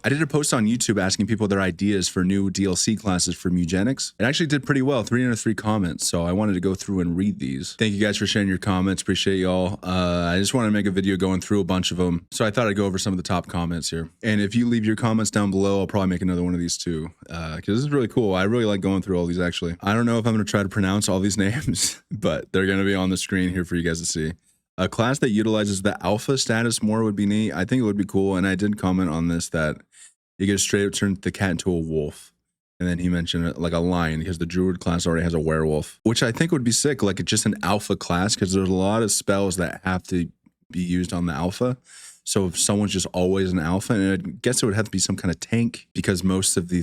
I did a post on YouTube asking people their ideas for new DLC classes for Mewgenics. It actually did pretty well, 303 comments. So I wanted to go through and read these. Thank you guys for sharing your comments. Appreciate y'all. I just want to make a video going through a bunch of them. So I thought I'd go over some of the top comments here. And if you leave your comments down below, I'll probably make another one of these too. Because this is really cool. I really like going through all these actually. I don't know if I'm going to try to pronounce all these names, but they're going to be on the screen here for you guys to see. A class that utilizes the alpha status more would be neat. I think it would be cool. And I did comment on this that you could straight up turn the cat into a wolf. And then he mentioned it like a lion because the druid class already has a werewolf, which I think would be sick. Like it's just an alpha class because there's a lot of spells that have to be used on the alpha. So if someone's just always an alpha, and I guess it would have to be some kind of tank because most of the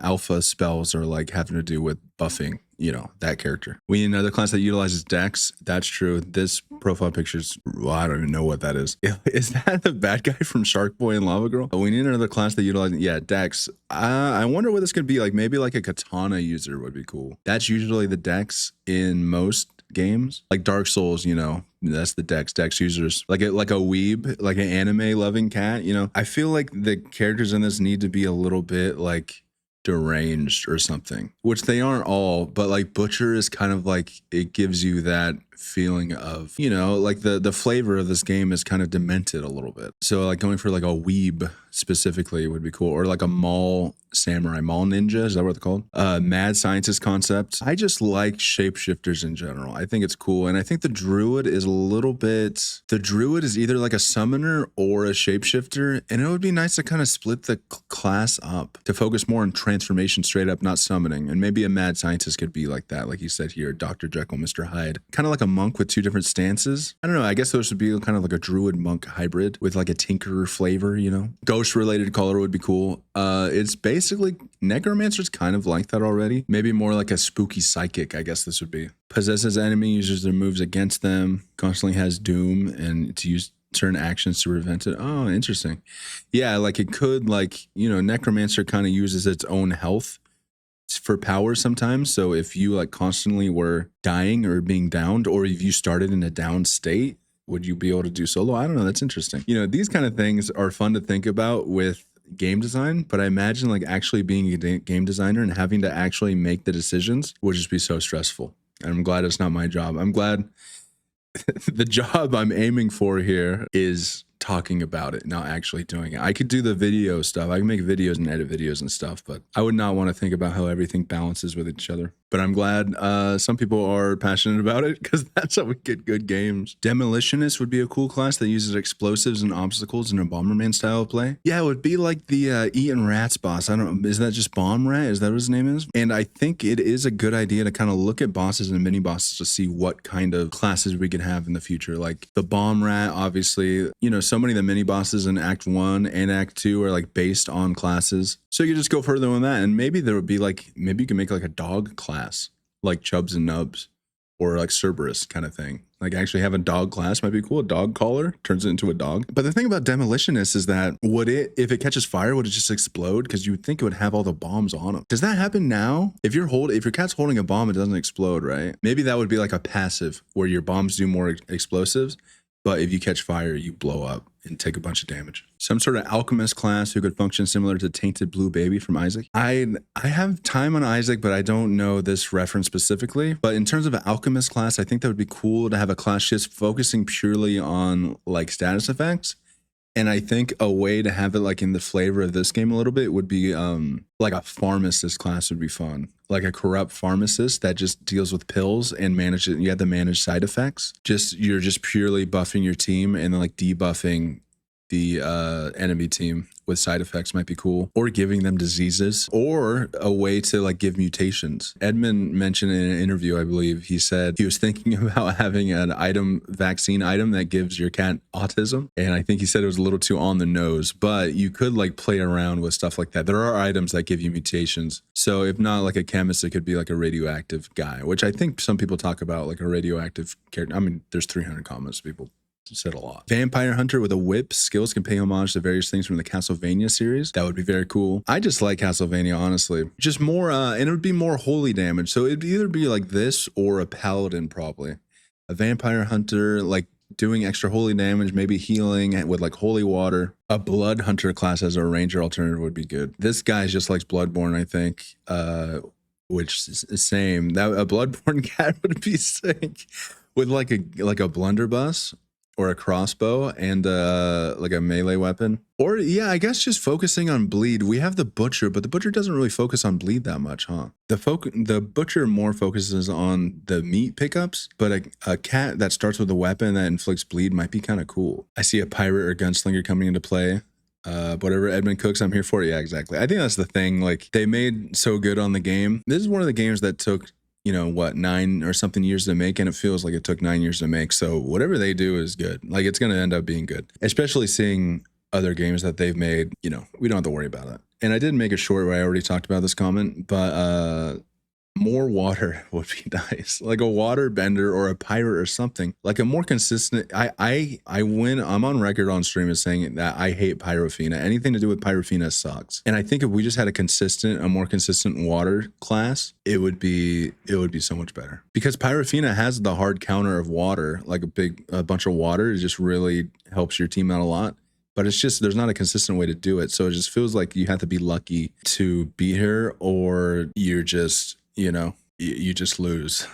alpha spells are like having to do with buffing, you know, that character. We need another class that utilizes dex. That's true. This profile picture is, well, I don't even know what that is. Is that the bad guy from Shark Boy and Lava Girl? We need another class that utilizes, yeah, dex. I wonder what this could be. Like maybe like a katana user would be cool. That's usually the dex in most games. Like Dark Souls, you know, that's the dex users. Like a weeb, like an anime loving cat, you know. I feel like the characters in this need to be a little bit like deranged or something, which they aren't all, but like Butcher is kind of like, it gives you that feeling of, you know, like the flavor of this game is kind of demented a little bit. So like going for like a weeb specifically would be cool, or like a mall samurai, mall ninja, is that what they're called? Mad scientist concept. I just like shapeshifters in general. I think it's cool. And I think the druid is a little bit, the druid is either like a summoner or a shapeshifter, and it would be nice to kind of split the class up to focus more on transformation straight up, not summoning. And maybe a mad scientist could be like that, like you said here, Dr. Jekyll, Mr. Hyde, kind of like a monk with two different stances. I don't know, I guess those would be kind of like a druid monk hybrid with like a tinkerer flavor, you know. Ghost related color would be cool. It's basically, necromancer's kind of like that already. Maybe more like a spooky psychic, I guess this would be. Possesses enemy, uses their moves against them, constantly has doom, and to use certain actions to prevent it. Oh, interesting. Yeah, like it could, like, you know, necromancer kind of uses its own health for power sometimes. So if you like constantly were dying or being downed, or if you started in a down state, would you be able to do solo? I don't know. That's interesting. You know, these kind of things are fun to think about with game design, but I imagine like actually being a game designer and having to actually make the decisions would just be so stressful. And I'm glad it's not my job. I'm glad the job I'm aiming for here is talking about it, not actually doing it. I could do the video stuff. I can make videos and edit videos and stuff, but I would not want to think about how everything balances with each other. But I'm glad some people are passionate about it because that's how we get good games. Demolitionist would be a cool class that uses explosives and obstacles in a Bomberman style of play. Yeah, it would be like the Eating Rats boss. I don't know. Is that just Bomb Rat? Is that what his name is? And I think it is a good idea to kind of look at bosses and mini bosses to see what kind of classes we could have in the future. Like the Bomb Rat, obviously, you know, so many of the mini bosses in Act 1 and Act 2 are like based on classes. So you just go further on that. And maybe there would be like, maybe you can make like a dog class, like Chubs and Nubs, or like Cerberus kind of thing. Like actually have a dog class might be cool. A dog collar turns it into a dog. But the thing about Demolitionist is that would it, if it catches fire, would it just explode? Because you would think it would have all the bombs on them. Does that happen now? If your cat's holding a bomb, it doesn't explode, right? Maybe that would be like a passive where your bombs do more explosives, but if you catch fire, you blow up and take a bunch of damage. Some sort of alchemist class who could function similar to Tainted Blue Baby from Isaac. I have time on Isaac, but I don't know this reference specifically. But in terms of an alchemist class, I think that would be cool to have a class just focusing purely on like status effects. And I think a way to have it like in the flavor of this game a little bit would be like a pharmacist class would be fun. Like a corrupt pharmacist that just deals with pills and manage it. You have to manage side effects. You're just purely buffing your team and then like debuffing the enemy team with side effects might be cool, or giving them diseases, or a way to like give mutations. Edmund mentioned in an interview, I believe, he said he was thinking about having an vaccine item that gives your cat autism. And I think he said it was a little too on the nose, but you could like play around with stuff like that. There are items that give you mutations. So if not like a chemist, it could be like a radioactive guy, which I think some people talk about like a radioactive character. I mean, there's 300 comments, people said a lot. Vampire hunter with a whip. Skills can pay homage to various things from the Castlevania series. That would be very cool. I just like Castlevania, honestly. Just more, and it would be more holy damage. So it'd either be like this or a paladin, probably. A vampire hunter, like doing extra holy damage, maybe healing with like holy water. A blood hunter class as a ranger alternative would be good. This guy just likes Bloodborne, I think. Which is the same. That a Bloodborne cat would be sick with like a blunderbuss or a crossbow and like a melee weapon. Or yeah, I guess just focusing on bleed. We have the butcher, but the butcher doesn't really focus on bleed that much, huh? The butcher more focuses on the meat pickups, but a cat that starts with a weapon that inflicts bleed might be kind of cool. I see a pirate or gunslinger coming into play. Whatever Edmund cooks, I'm here for. Yeah, exactly. I think that's the thing. Like, they made so good on the game. This is one of the games that took, you know, what, 9 or something years to make, and it feels like it took 9 years to make. So whatever they do is good. Like, it's going to end up being good, especially seeing other games that they've made. You know, we don't have to worry about it. And I did make a short where I already talked about this comment, but more water would be nice, like a water bender or a pirate or something, like a more consistent. I'm on record on stream as saying that I hate Pyrophena. Anything to do with Pyrophena sucks. And I think if we just had a more consistent water class, it would be so much better, because Pyrophena has the hard counter of water, like a bunch of water. It just really helps your team out a lot. But it's just, there's not a consistent way to do it. So it just feels like you have to be lucky to beat her, or you're just, you know, you just lose.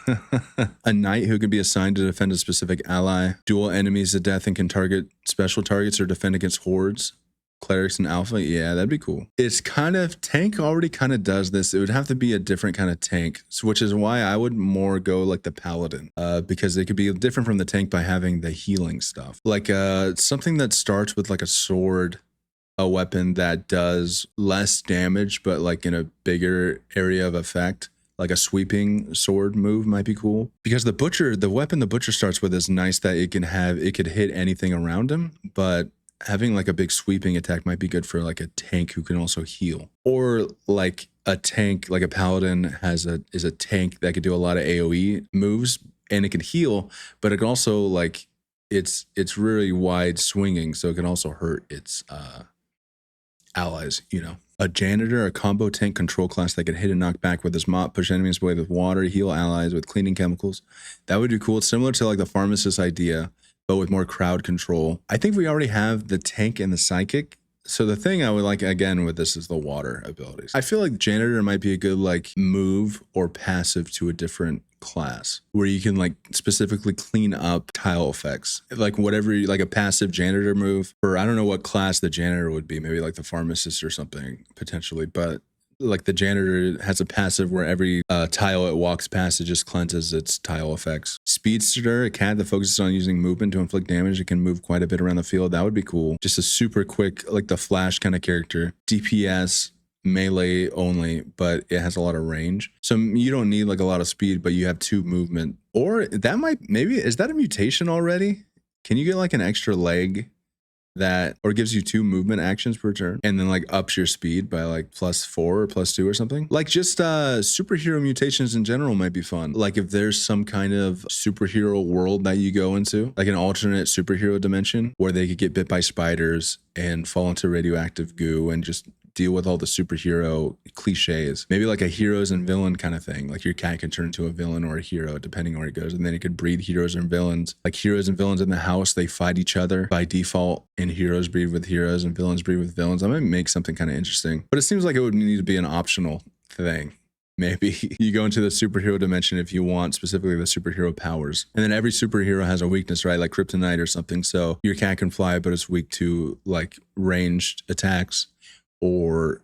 A knight who can be assigned to defend a specific ally, duel enemies to death, and can target special targets or defend against hordes. Clerics and alpha, yeah, that'd be cool. It's kind of, tank already kind of does this. It would have to be a different kind of tank, which is why I would more go like the paladin, because they could be different from the tank by having the healing stuff, like something that starts with like a sword, a weapon that does less damage but like in a bigger area of effect. Like a sweeping sword move might be cool, because the weapon the butcher starts with is nice that it could hit anything around him, but having like a big sweeping attack might be good for like a tank who can also heal. Or like a tank, like a paladin is a tank that could do a lot of AoE moves and it can heal, but it can also like, it's really wide swinging, so it can also hurt its allies, you know. A janitor, a combo tank control class that can hit and knock back with his mop, push enemies away with water, heal allies with cleaning chemicals. That would be cool. It's similar to like the pharmacist idea, but with more crowd control. I think we already have the tank and the psychic. So the thing I would like again with this is the water abilities. I feel like janitor might be a good like move or passive to a different class, where you can like specifically clean up tile effects, like whatever, like a passive janitor move. Or I don't know what class the janitor would be, maybe like the pharmacist or something potentially, but like the janitor has a passive where every tile it walks past, it just cleanses its tile effects. Speedster, a cat that focuses on using movement to inflict damage. It can move quite a bit around the field. That would be cool. Just a super quick, like the Flash kind of character. DPS, melee only, but it has a lot of range. So you don't need like a lot of speed, but you have 2 movement. Or that might, maybe, is that a mutation already? Can you get like an extra leg that, or gives you 2 movement actions per turn, and then like ups your speed by like +4 or +2 or something? Like just superhero mutations in general might be fun. Like if there's some kind of superhero world that you go into, like an alternate superhero dimension where they could get bit by spiders and fall into radioactive goo and just deal with all the superhero cliches. Maybe like a heroes and villain kind of thing. Like your cat can turn into a villain or a hero depending on where it goes. And then it could breed heroes and villains. Like heroes and villains in the house, they fight each other by default, and heroes breed with heroes and villains breed with villains. I might make something kind of interesting, but it seems like it would need to be an optional thing. Maybe you go into the superhero dimension if you want specifically the superhero powers. And then every superhero has a weakness, right? Like kryptonite or something. So your cat can fly, but it's weak to like ranged attacks. Or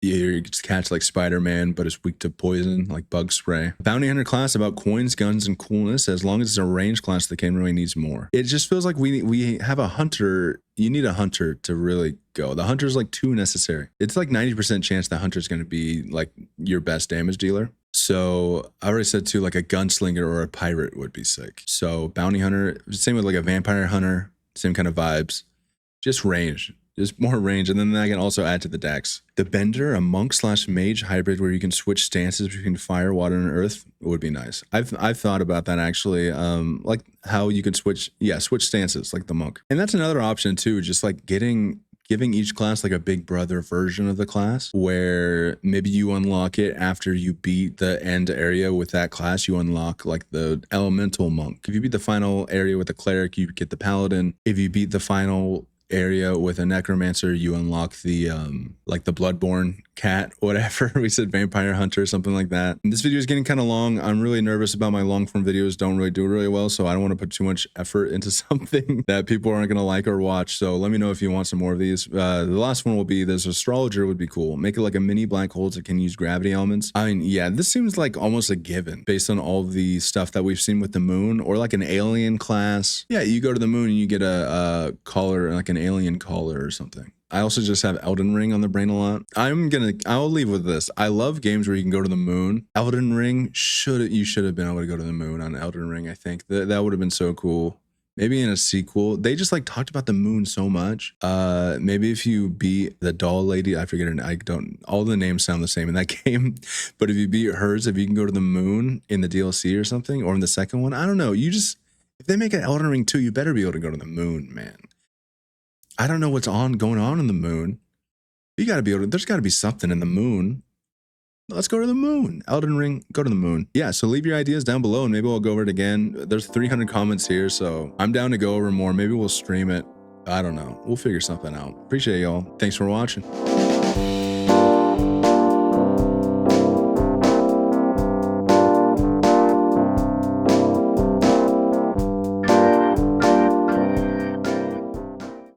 your cat's like Spider-Man, but it's weak to poison, like bug spray. Bounty hunter class about coins, guns, and coolness. As long as it's a range class, the game really needs more. It just feels like we have a hunter. You need a hunter to really go. The hunter's like too necessary. It's like 90% chance the hunter's going to be like your best damage dealer. So I already said too, like a gunslinger or a pirate would be sick. So bounty hunter, same with like a vampire hunter, same kind of vibes, just range. There's more range, and then I can also add to the dex. The Bender, a monk/mage hybrid where you can switch stances between fire, water, and earth would be nice. I've thought about that actually, like how you could switch stances like the monk. And that's another option too, just like getting giving each class like a big brother version of the class, where maybe you unlock it after you beat the end area with that class. You unlock like the elemental monk. If you beat the final area with the cleric, you get the paladin. If you beat the final area with a necromancer, you unlock the like the bloodborne cat, whatever. We said vampire hunter, something like that. And this video is getting kind of long. I'm really nervous about my long form videos. Don't really do really well, so I don't want to put too much effort into something that people aren't gonna like or watch. So let me know if you want some more of these. The last one will be this astrologer would be cool. Make it like a mini black hole that can use gravity elements. I mean, yeah, this seems like almost a given based on all the stuff that we've seen with the moon, or like an alien class. Yeah, you go to the moon and you get a collar, like an alien collar or something. I also just have Elden Ring on the brain a lot. I'll leave with this. I love games where you can go to the moon. Elden Ring, you should have been able to go to the moon on Elden Ring. I think that would have been so cool. Maybe in a sequel. They just like talked about the moon so much. Maybe if you beat the doll lady, I forget her name. All the names sound the same in that game. But if you beat hers, if you can go to the moon in the DLC or something, or in the second one, I don't know. If they make an Elden Ring 2, you better be able to go to the moon, man. I don't know what's going on in the moon. You gotta be able to, there's gotta be something in the moon. Let's go to the moon. Elden Ring, go to the moon. Yeah, so leave your ideas down below and maybe we'll go over it again. There's 300 comments here, so I'm down to go over more. Maybe we'll stream it. I don't know. We'll figure something out. Appreciate y'all. Thanks for watching.